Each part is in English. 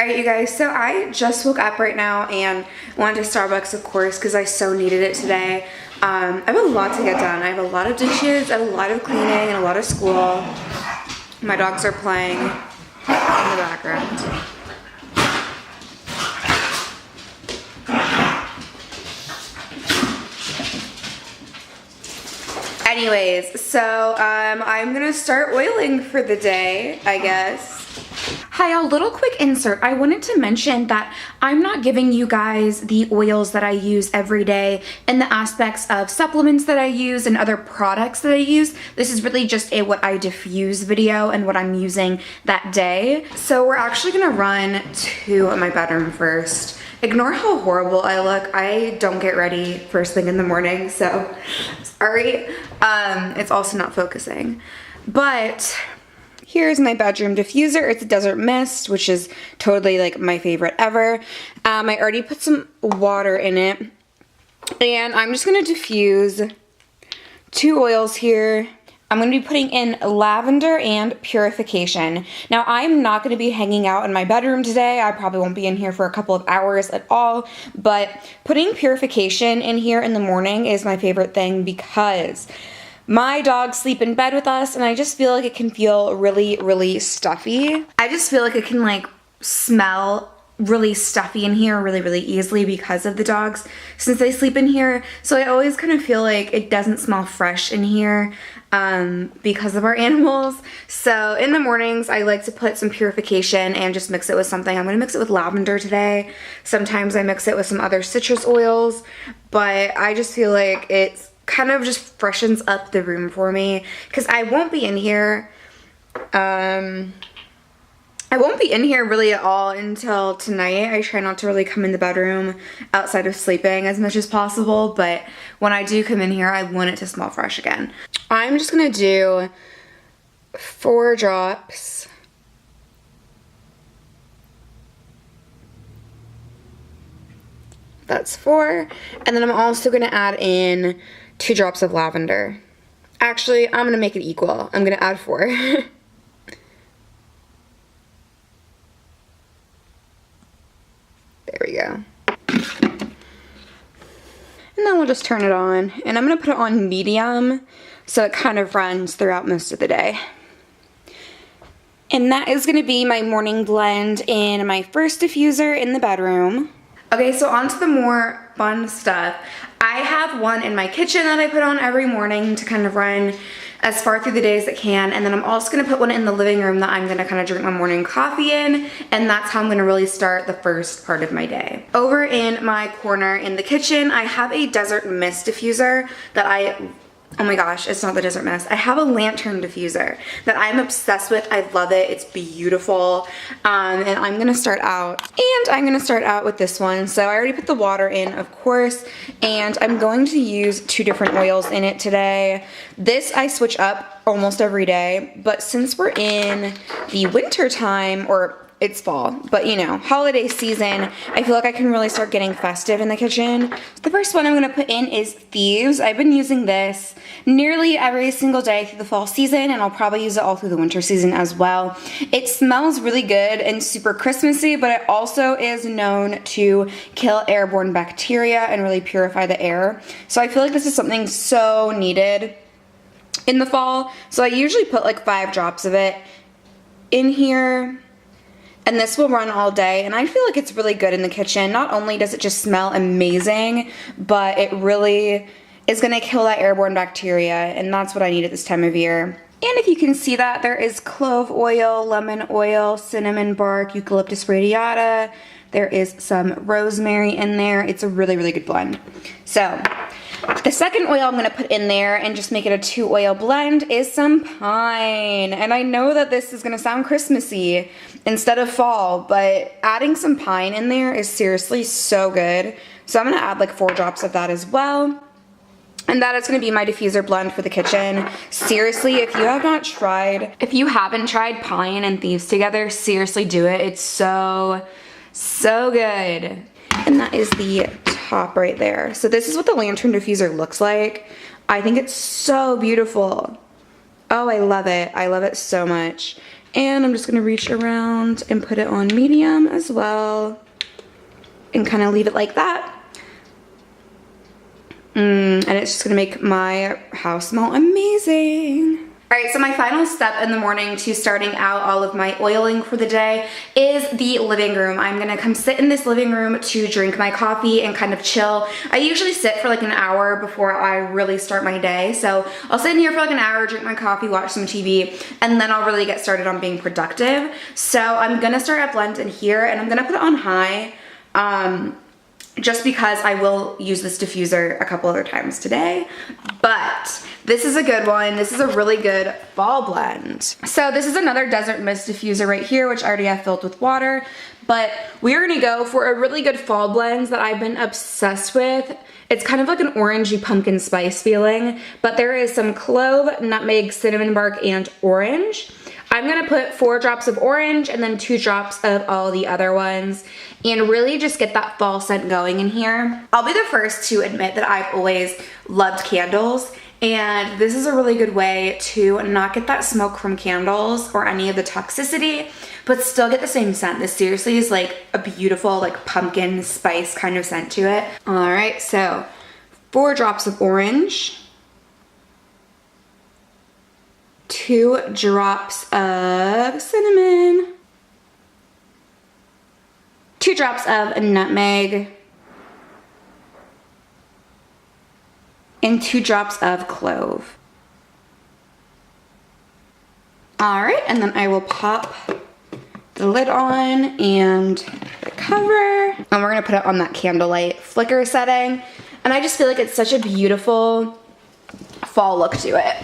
Alright you guys, so I just woke up right now and went to Starbucks, of course, because I so needed it today. I have a lot to get done. I have a lot of dishes, I have a lot of cleaning, and a lot of school. My dogs are playing in the background. Anyways, so I'm gonna start oiling for the day, I guess. Hi, a little quick insert. I wanted to mention that I'm not giving you guys the oils that I use every day and the aspects of supplements that I use and other products that I use. This is really just a what I diffuse video and what I'm using that day. So we're actually gonna run to my bedroom first. Ignore how horrible I look. I don't get ready first thing in the morning, so sorry. It's also not focusing. But here's my bedroom diffuser. It's a Desert Mist, which is totally like my favorite ever. I already put some water in it. And I'm just gonna diffuse 2 oils here. I'm gonna be putting in lavender and purification. Now I'm not gonna be hanging out in my bedroom today. I probably won't be in here for a couple of hours at all, but putting purification in here in the morning is my favorite thing because my dogs sleep in bed with us and I just feel like it can feel really, really stuffy. I just feel like it can like smell really stuffy in here really, really easily because of the dogs since they sleep in here. So I always kind of feel like it doesn't smell fresh in here because of our animals. So in the mornings, I like to put some purification and just mix it with something. I'm gonna mix it with lavender today. Sometimes I mix it with some other citrus oils, but I just feel like it's kind of just freshens up the room for me because I won't be in here. I won't be in here really at all until tonight. I try not to really come in the bedroom outside of sleeping as much as possible, but when I do come in here, I want it to smell fresh again. I'm just gonna do 4 drops. That's 4. And then I'm also gonna add in 2 drops of lavender. Actually, I'm gonna make it equal. I'm gonna add 4. There we go. And then we'll just turn it on. And I'm gonna put it on medium so it kind of runs throughout most of the day. And that is gonna be my morning blend in my first diffuser in the bedroom. Okay, so on to the more fun stuff. I have one in my kitchen that I put on every morning to kind of run as far through the day as it can, and then I'm also gonna put one in the living room that I'm gonna kind of drink my morning coffee in, and that's how I'm gonna really start the first part of my day. Over in my corner in the kitchen, I have a Desert Mist diffuser that oh my gosh, it's not the Desert Mist. I have a lantern diffuser that I'm obsessed with. I love it. It's beautiful. And I'm gonna start out. With this one. So I already put the water in, of course, and I'm going to use 2 different oils in it today. This I switch up almost every day, but since we're in the winter time, or it's fall, but you know, holiday season, I feel like I can really start getting festive in the kitchen. The first one I'm gonna put in is Thieves. I've been using this nearly every single day through the fall season, and I'll probably use it all through the winter season as well. It smells really good and super Christmassy, but it also is known to kill airborne bacteria and really purify the air. So I feel like this is something so needed in the fall. So I usually put like 5 drops of it in here. And this will run all day, and I feel like it's really good in the kitchen. Not only does it just smell amazing, but it really is gonna kill that airborne bacteria, and that's what I need at this time of year. And if you can see that, there is clove oil, lemon oil, cinnamon bark, eucalyptus radiata. There is some rosemary in there. It's a really, really good blend. So the second oil I'm gonna put in there and just make it a 2 oil blend is some pine. And I know that this is gonna sound Christmassy instead of fall, but adding some pine in there is seriously so good. So I'm gonna add like 4 drops of that as well. And that is gonna be my diffuser blend for the kitchen. Seriously, if you haven't tried pine and Thieves together, seriously do it. It's so, so good. And that is the top right there. So this is what the lantern diffuser looks like. I think it's so beautiful. Oh, I love it. I love it so much. And I'm just gonna reach around and put it on medium as well and kind of leave it like that. And it's just gonna make my house smell amazing. All right, so my final step in the morning to starting out all of my oiling for the day is the living room. I'm gonna come sit in this living room to drink my coffee and kind of chill. I usually sit for like an hour before I really start my day. So I'll sit in here for like an hour, drink my coffee, watch some TV, and then I'll really get started on being productive. So I'm gonna start at blend in here and I'm gonna put it on high. Just because I will use this diffuser a couple other times today, but this is a good one. This is a really good fall blend. So this is another Desert Mist diffuser right here, which I already have filled with water, but we're gonna go for a really good fall blend that I've been obsessed with. It's kind of like an orangey pumpkin spice feeling, but there is some clove, nutmeg, cinnamon bark, and orange. I'm gonna put 4 drops of orange and then 2 drops of all the other ones and really just get that fall scent going in here. I'll be the first to admit that I've always loved candles, and this is a really good way to not get that smoke from candles or any of the toxicity, but still get the same scent. This seriously is like a beautiful like pumpkin spice kind of scent to it. All right, so 4 drops of orange, 2 drops of cinnamon, 2 drops of nutmeg, and 2 drops of clove. All right, and then I will pop the lid on and the cover. And we're gonna put it on that candlelight flicker setting. And I just feel like it's such a beautiful fall look to it.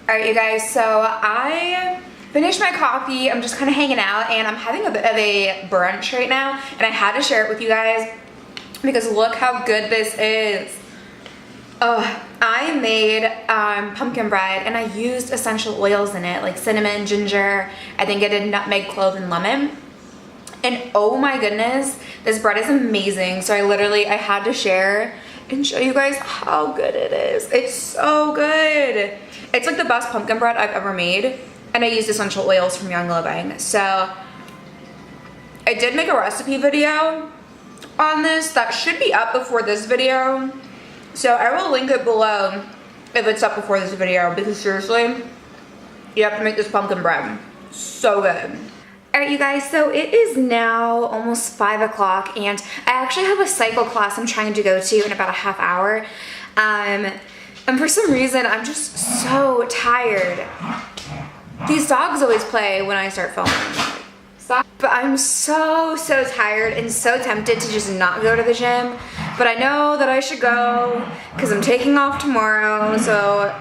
All right, you guys, so I finished my coffee. I'm just kind of hanging out and I'm having a bit of a brunch right now, and I had to share it with you guys because look how good this is. Oh, I made pumpkin bread and I used essential oils in it, like cinnamon, ginger. I think I did nutmeg, clove, and lemon. And oh my goodness, this bread is amazing. So I had to share and show you guys how good it is. It's so good. It's like the best pumpkin bread I've ever made. And I used essential oils from Young Living. So I did make a recipe video on this that should be up before this video. So I will link it below if it's up before this video, because seriously, you have to make this pumpkin bread. So good. All right, you guys, so it is now almost 5 o'clock and I actually have a cycle class I'm trying to go to in about a half hour. And for some reason, I'm just so tired. These dogs always play when I start filming. But I'm so tired and so tempted to just not go to the gym. But I know that I should go because I'm taking off tomorrow. So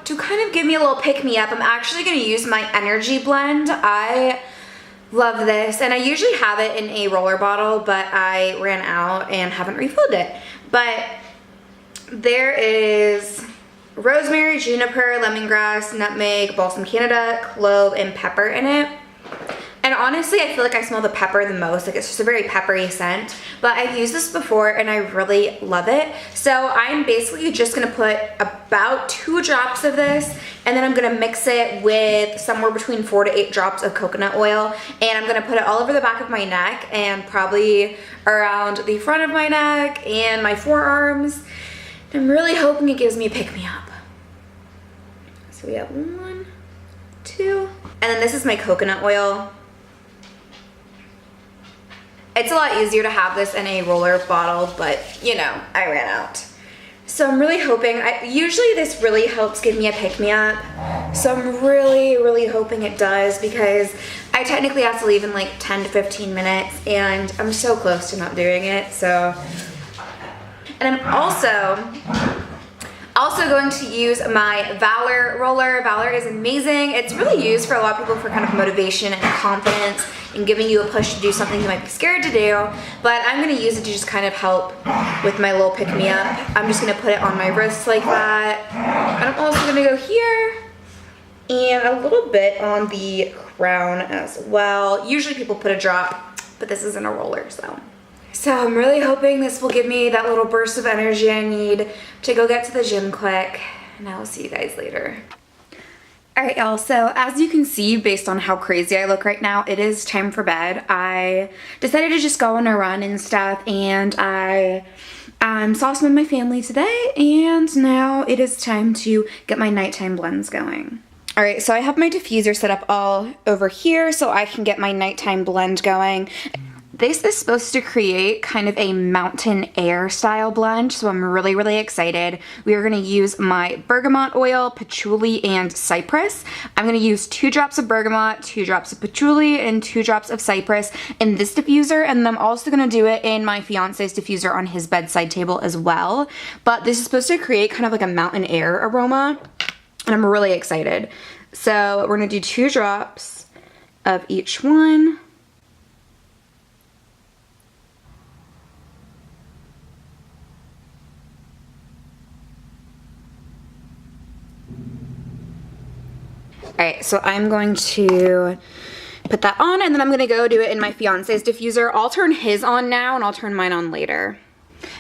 to kind of give me a little pick-me-up, I'm actually going to use my energy blend. I love this, and I usually have it in a roller bottle, but I ran out and haven't refilled it. But there is rosemary, juniper, lemongrass, nutmeg, balsam Canada, clove, and pepper in it. And honestly, I feel like I smell the pepper the most. Like, it's just a very peppery scent. But I've used this before and I really love it. So I'm basically just gonna put about 2 drops of this, and then I'm gonna mix it with somewhere between 4 to 8 drops of coconut oil. And I'm gonna put it all over the back of my neck and probably around the front of my neck and my forearms. I'm really hoping it gives me a pick-me-up. So we have 1, 2, and then this is my coconut oil. It's a lot easier to have this in a roller bottle, but you know, I ran out. So I'm really hoping, usually this really helps give me a pick-me-up. So I'm really hoping it does, because I technically have to leave in like 10 to 15 minutes and I'm so close to not doing it, so. And I'm also going to use my Valor Roller. Valor is amazing. It's really used for a lot of people for kind of motivation and confidence and giving you a push to do something you might be scared to do. But I'm gonna use it to just kind of help with my little pick-me-up. I'm just gonna put it on my wrists like that. And I'm also gonna go here and a little bit on the crown as well. Usually people put a drop, but this isn't a roller, so So I'm really hoping this will give me that little burst of energy I need to go get to the gym quick, and I will see you guys later. Alright y'all, so as you can see based on how crazy I look right now, it is time for bed. I decided to just go on a run and stuff, and I saw some of my family today, and now it is time to get my nighttime blends going. Alright, so I have my diffuser set up all over here so I can get my nighttime blend going. This is supposed to create kind of a mountain air style blend, so I'm really, really excited. We are going to use my bergamot oil, patchouli, and cypress. I'm going to use 2 drops of bergamot, 2 drops of patchouli, and 2 drops of cypress in this diffuser, and then I'm also going to do it in my fiance's diffuser on his bedside table as well. But this is supposed to create kind of like a mountain air aroma, and I'm really excited. So we're going to do 2 drops of each one. Alright, so I'm going to put that on, and then I'm going to go do it in my fiance's diffuser. I'll turn his on now, and I'll turn mine on later.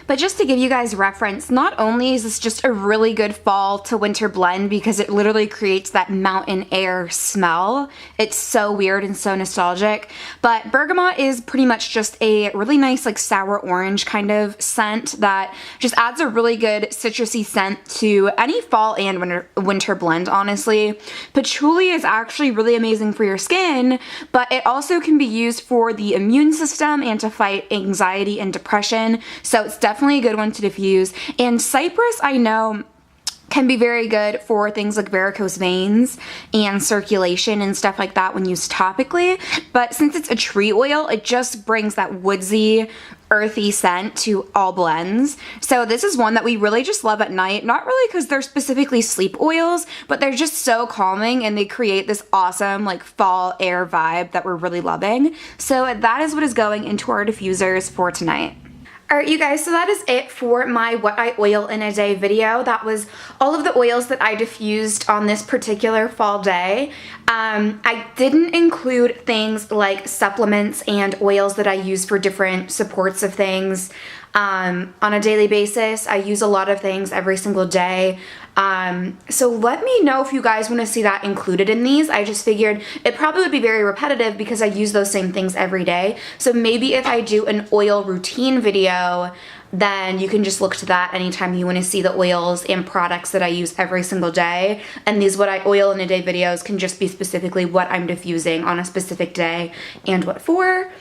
But just to give you guys reference, not only is this just a really good fall to winter blend because it literally creates that mountain air smell. It's so weird and so nostalgic. But bergamot is pretty much just a really nice like sour orange kind of scent that just adds a really good citrusy scent to any fall and winter blend, honestly. Patchouli is actually really amazing for your skin, but it also can be used for the immune system and to fight anxiety and depression. So it's definitely a good one to diffuse. And cypress, I know, can be very good for things like varicose veins and circulation and stuff like that when used topically. But since it's a tree oil, it just brings that woodsy, earthy scent to all blends. So this is one that we really just love at night. Not really because they're specifically sleep oils, but they're just so calming and they create this awesome like fall air vibe that we're really loving. So that is what is going into our diffusers for tonight. Alright you guys, so that is it for my what I oil in a day video. That was all of the oils that I diffused on this particular fall day. I didn't include things like supplements and oils that I use for different supports of things on a daily basis. I use a lot of things every single day. So let me know if you guys want to see that included in these. I just figured it probably would be very repetitive because I use those same things every day. So maybe if I do an oil routine video, then you can just look to that anytime you want to see the oils and products that I use every single day. And these what I oil in a day videos can just be specifically what I'm diffusing on a specific day and what for.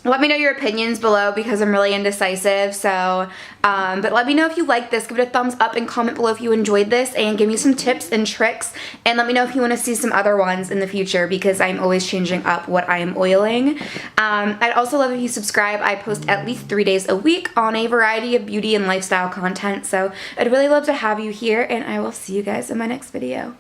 Let me know your opinions below because I'm really indecisive, so, but let me know if you like this. Give it a thumbs up and comment below if you enjoyed this and give me some tips and tricks, and let me know if you want to see some other ones in the future because I'm always changing up what I am oiling. I'd also love if you subscribe. I post at least 3 days a week on a variety of beauty and lifestyle content, so I'd really love to have you here, and I will see you guys in my next video.